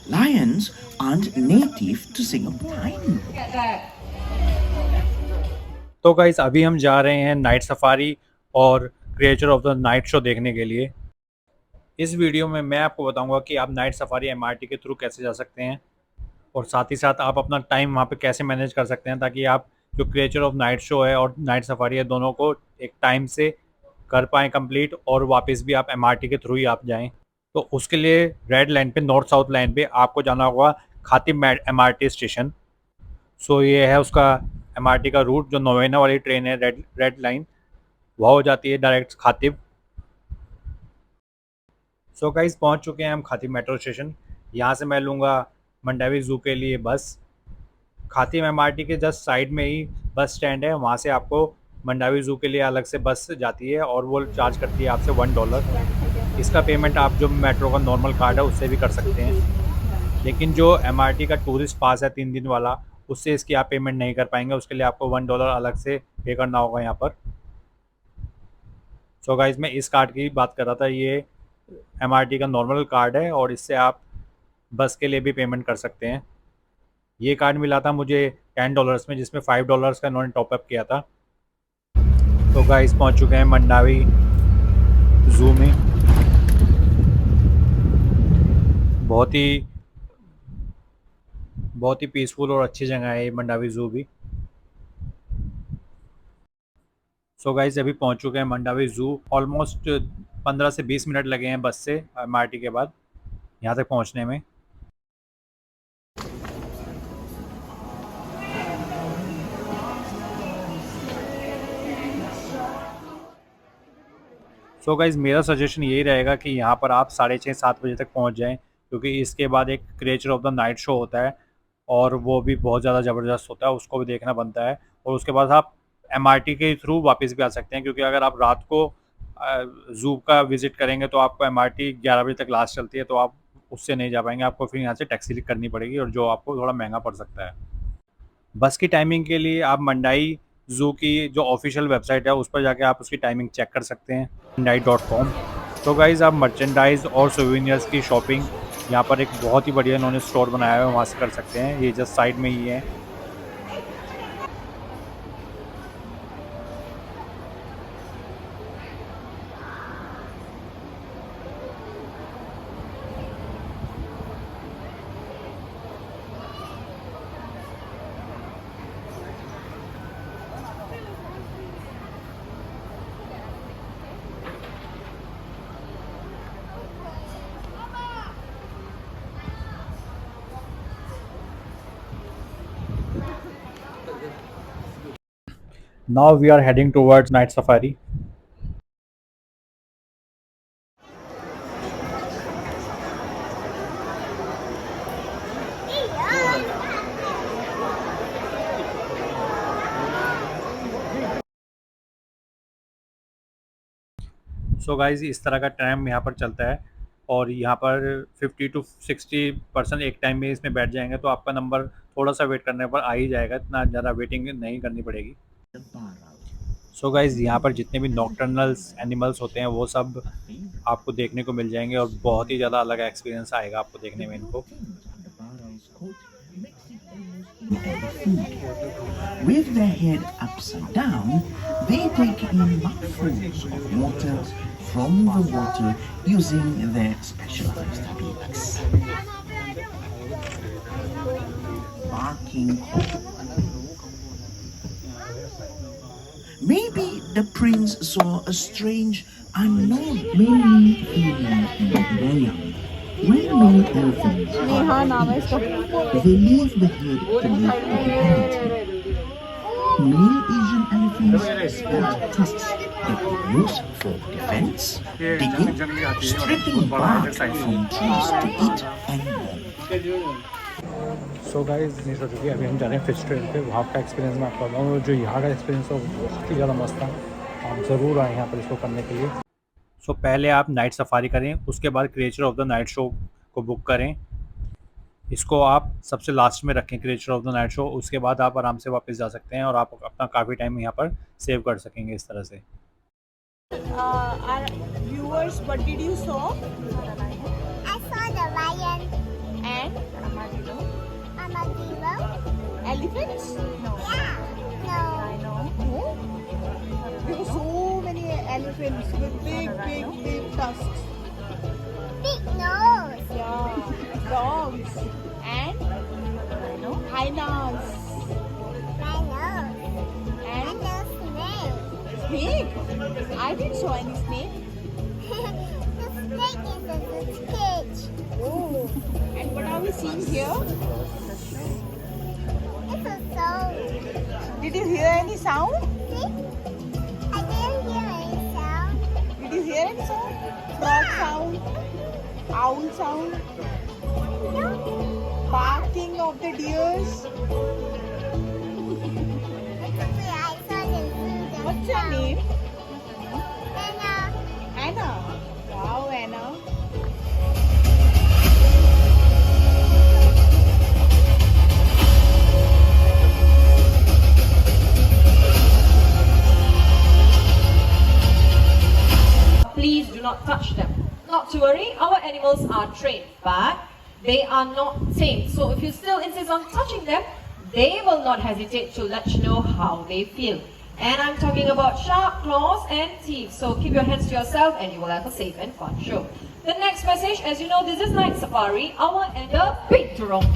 Lions aren't native to Singapore. तो guys अभी हम जा रहे हैं नाइट सफारी और creature of the night show देखने के लिए। इस वीडियो में मैं आपको बताऊंगा कि आप नाइट सफारी एमआरटी के थ्रू कैसे जा सकते हैं और साथ ही साथ आप अपना टाइम वहाँ पे कैसे मैनेज कर सकते हैं ताकि आप जो क्रिएचर ऑफ नाइट शो है और नाइट सफारी है दोनों को एक टाइम से कर पाएँ कंप्लीट और वापस भी आप एमआरटी के थ्रू ही आप जाएँ। तो उसके लिए रेड लाइन पे नॉर्थ साउथ लाइन पे आपको जाना होगा खातिम एमआरटी स्टेशन। सो ये है उसका एमआरटी का रूट। जो नोवेना वाली ट्रेन है रेड रेड लाइन वह हो जाती है डायरेक्ट खातिब। सो गाइस पहुंच चुके हैं हम खातिब मेट्रो स्टेशन। यहाँ से मैं लूँगा मंडावी ज़ू के लिए बस। खातिम एमआरटी के जस्ट साइड में ही बस स्टैंड है, वहाँ से आपको मंडावी ज़ू के लिए अलग से बस जाती है और वो चार्ज करती है आपसे $1। इसका पेमेंट आप जो मेट्रो का नॉर्मल कार्ड है उससे भी कर सकते हैं, लेकिन जो एमआरटी का टूरिस्ट पास है 3 दिन वाला उससे इसकी आप पेमेंट नहीं कर पाएंगे। उसके लिए आपको $1 अलग से पे करना होगा यहाँ पर। सो गाइस मैं इस कार्ड की बात कर रहा था, ये एमआरटी का नॉर्मल कार्ड है और इससे आप बस के लिए भी पेमेंट कर सकते हैं। ये कार्ड मिला था मुझे $10 में, जिसमें $5 का इन्होंने टॉपअप किया था। तो गाइस पहुंच चुके हैं मंडावी ज़ू में। बहुत ही पीसफुल और अच्छी जगह है ये मंडावी ज़ू भी। सो गाइस अभी पहुंच चुके हैं मंडावी ज़ू। ऑलमोस्ट 15 से 20 मिनट लगे हैं बस से एमआरटी के बाद यहाँ तक पहुंचने में। सो गाइज़ मेरा सजेशन यही रहेगा कि यहाँ पर आप 6:30-7 बजे तक पहुँच जाएँ, क्योंकि इसके बाद एक creature of the night show होता है और वो भी बहुत ज़्यादा ज़बरदस्त होता है, उसको भी देखना बनता है। और उसके बाद आप एमआरटी के थ्रू वापस भी आ सकते हैं, क्योंकि अगर आप रात को ज़ू का विज़िट करेंगे तो आपको एमआरटी 11 बजे तक लास्ट चलती है, तो आप उससे नहीं जा पाएंगे। आपको फिर यहाँ से टैक्सी करनी पड़ेगी और जो आपको थोड़ा महंगा पड़ सकता है। बस की टाइमिंग के लिए आप मंडाई ज़ू की जो ऑफिशियल वेबसाइट है उस पर जाके आप उसकी टाइमिंग चेक कर सकते हैं, mandai.com। तो गाइज़ आप मर्चेंडाइज और सोवेनियर्स की शॉपिंग यहाँ पर एक बहुत ही बढ़िया इन्होंने स्टोर बनाया हुआ है, वहाँ से कर सकते हैं। ये जस्ट साइड में ही है। Now we are heading towards night safari. So guys इस तरह का ट्रैम यहाँ पर चलता है और यहाँ पर 50 to 60% एक टाइम में इसमें बैठ जाएंगे तो आपका नंबर थोड़ा सा वेट करने पर आ ही जाएगा, इतना ज़्यादा वेटिंग नहीं करनी पड़ेगी। सो गाइज़ यहाँ पर जितने भी नॉकटर्नल्स एनिमल्स होते हैं वो सब आपको देखने को मिल जाएंगे और बहुत ही ज़्यादा अलग एक्सपीरियंस आएगा आपको देखने में इनको। With their head upside down, they take in mouthfuls of water from the water using their specialized beaks. Barking call. Maybe the prince saw a strange, unknown, mainly female and very young. When male elephants are they leave the herd to live independently. Male Asian elephants sport tusks that they use for defense, digging, stripping bark from trees to eat, and more. So guys नहीं सोचो कि अभी हम जा रहे हैं fish trail पे। वहाँ का एक्सपीरियंस मैं आपको बताऊँ, जो यहाँ का एक्सपीरियंस है वो बहुत ही ज़्यादा मस्त था। आप ज़रूर आएँ यहाँ पर इसको करने के लिए। सो पहले आप नाइट सफारी करें, उसके बाद creature of the night show को बुक करें। इसको आप सबसे लास्ट में रखें creature of the night show, उसके बाद आप आराम से वापस जा सकते हैं और आप अपना काफ़ी टाइम यहाँ पर सेव कर सकेंगे इस तरह से। Our viewers, what did you saw? I saw the lion And elephants? No. No. No? There were so many elephants with big tusks. Big nose. Yeah. Dogs. And hyenas. Rhino. And And a snake. snake. I didn't saw any snake. The snake is in the cage. Oh. And what are we seeing here? It's a soul. Did you hear any sound? See? I didn't hear any sound. Did you hear any sound? Frog sound? Owl sound? No. Barking of the deers? It's okay. I saw the zoo. What's your name? Anna. Anna. Wow, Anna. Please do not touch them. Not to worry, our animals are trained, but they are not tamed. So if you still insist on touching them, they will not hesitate to let you know how they feel. And I'm talking about sharp claws and teeth. So keep your hands to yourself and you will have a safe and fun show. The next message, as you know, this is Night Safari, our and the Binturong.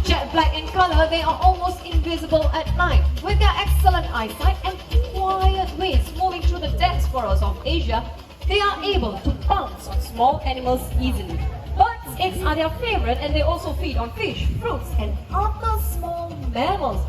Jet black in color, they are almost invisible at night. With their excellent eyesight and quiet ways moving through the dense forests of Asia, they are able to pounce on small animals easily. Birds, eggs are their favorite, and they also feed on fish, fruits, and other small mammals.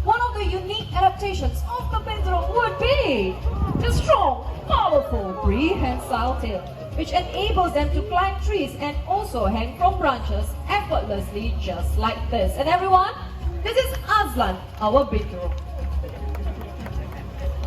One of the unique adaptations of the Binturong would be the strong, powerful prehensile tail, which enables them to climb trees and also hang from branches effortlessly, just like this. And everyone, this is Azlan, our Binturong.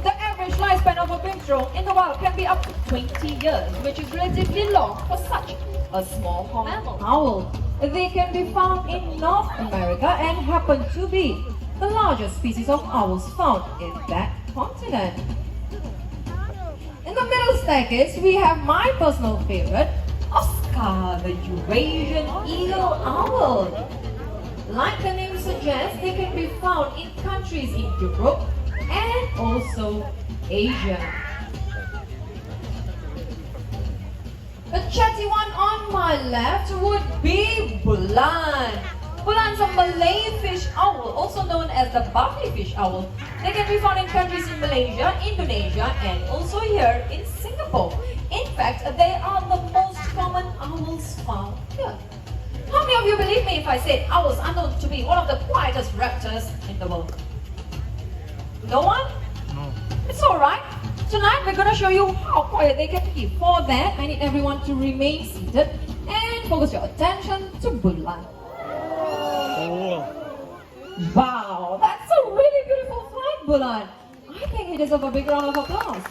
The average lifespan of a binturong in the wild can be up to 20 years, which is relatively long for such a small mammal. Owl. They can be found in North America and happen to be the largest species of owls found in that continent. In the middle staircase, we have my personal favorite, Oscar, the Eurasian eagle owl. Like the name suggests, they can be found in countries in Europe and also Asia. The chatty one on my left would be Bulan. Bulan's a Malay fish owl, also known as the buffy fish owl. They can be found in countries in Malaysia, Indonesia, and also here in Singapore. In fact, they are the most common owls found here. How many of you believe me if I said owls are known to be one of the quietest raptors in the world? No one? No. It's alright. Tonight we're going to show you how quiet they can be. For that, I need everyone to remain seated and focus your attention to Bulan. Wow, that's a really beautiful flight, Bulan. I think he deserves a big round of applause.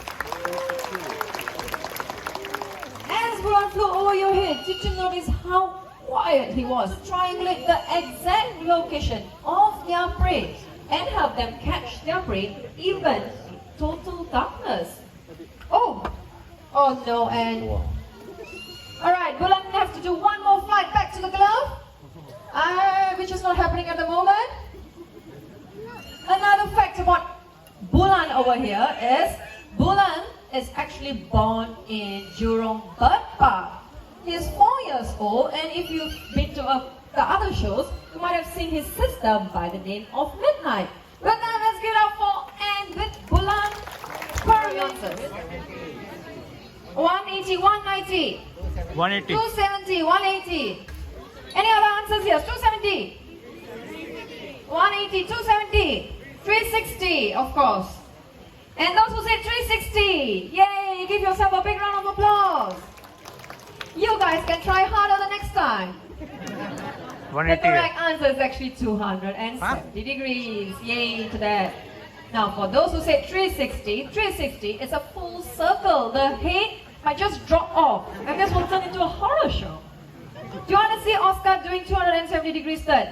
As Bulan flew over your head, did you notice how quiet he was? Triangulate the exact location of their prey and help them catch their prey even in total darkness. Oh no, and alright, Bulan has to do one more flight back to the glove, which is not happening at the moment. Another fact about Bulan over here is Bulan is actually born in Jurong Bird Park. He's 4 years old, and if you've been to the other shows, you might have seen his sister by the name of Midnight. But now let's give it up for and with Bulan per answers. 180, 190, 180. 270, 180. Any other answers here? 270, 180, 270, 360, of course. And those who said 360, yay! Give yourself a big round of applause. You guys can try harder the next time. The 180. correct answer is actually 270 degrees. Yay to that. Now for those who said 360, 360 is a full circle. The head might just drop off and this will turn into a horror show. Do you want to see Oscar doing 270 degrees turn?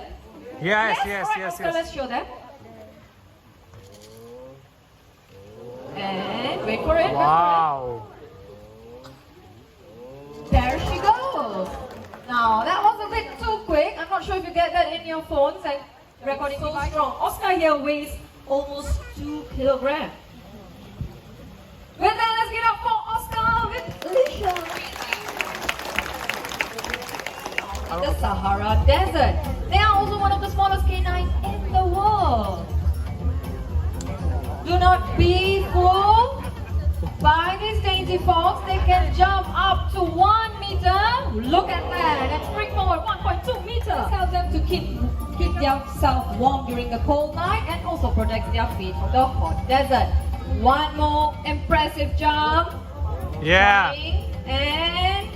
Yes, Alright, Oscar, let's show them. And wait for it. Wow. There she goes. Now that was a bit too quick. I'm not sure if you get that in your phones and recording so strong. Oscar here weighs almost 2 kilograms. With that, let's get up for Oscar with Alicia. In the Sahara Desert. They are also one of the smallest canines in the world. Do not be fooled by these dainty folks. They can jump up to 1 meter. Look at that. And spring forward 1.2 meters. This helps them to keep themselves warm during the cold night and also protects their feet from the hot desert. One more impressive jump. Yeah. And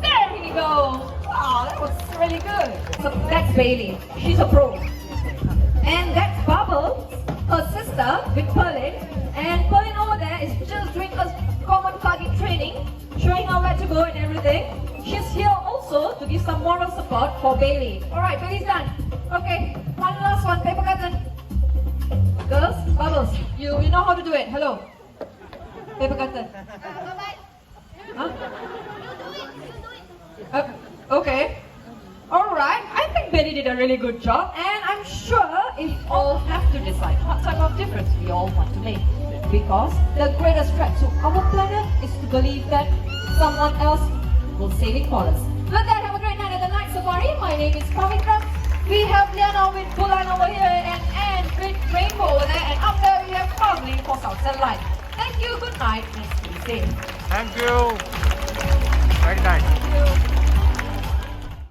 there he goes. Wow, that was really good. So that's Bailey. She's a pro. And that's Bubbles, her sister with Perlin. And Perlin over there is just doing a common target training, showing her where to go and everything. She's here also to give some moral support for Bailey. Alright, Bailey's done. Okay, one last one, paper cutting. Girls, Bubbles, you know how to do it. Hello. Paper cutter. Huh? Okay. Alright, I think Betty did a really good job, and I'm sure if all have to decide what type of difference we all want to make. Because the greatest threat to our planet is to believe that someone else will save it for us. With that, have a great night at the Night Safari. My name is Pavitra. We have Liana with Bulan over here and Anne with Rainbow over there, and up there we have Pavlin for South Satellite. Thank you, good night, and stay safe. Thank you. Very nice.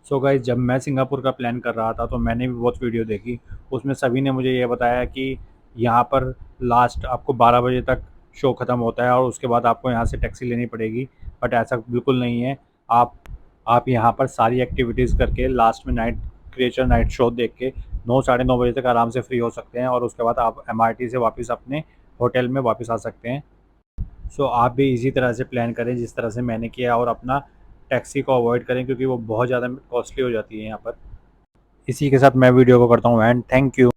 So guys, जब मैं Singapore का plan कर रहा था तो मैंने भी बहुत वीडियो देखी। उसमें सभी ने मुझे ये बताया कि यहाँ पर लास्ट आपको 12 बजे तक शो ख़त्म होता है और उसके बाद आपको यहाँ से टैक्सी लेनी पड़ेगी। बट ऐसा बिल्कुल नहीं है। आप यहाँ पर सारी एक्टिविटीज़ करके लास्ट में क्रिएचर नाइट शो देख के 9 साढ़े 9 बजे तक आराम से फ्री हो सकते हैं और उसके बाद आप MRT से वापस अपने होटल में वापस आ सकते हैं। सो आप भी इसी तरह से प्लान करें जिस तरह से मैंने किया और अपना टैक्सी को अवॉइड करें क्योंकि वो बहुत ज़्यादा कॉस्टली हो जाती है यहाँ पर। इसी के साथ मैं वीडियो को करता हूँ एंड थैंक यू।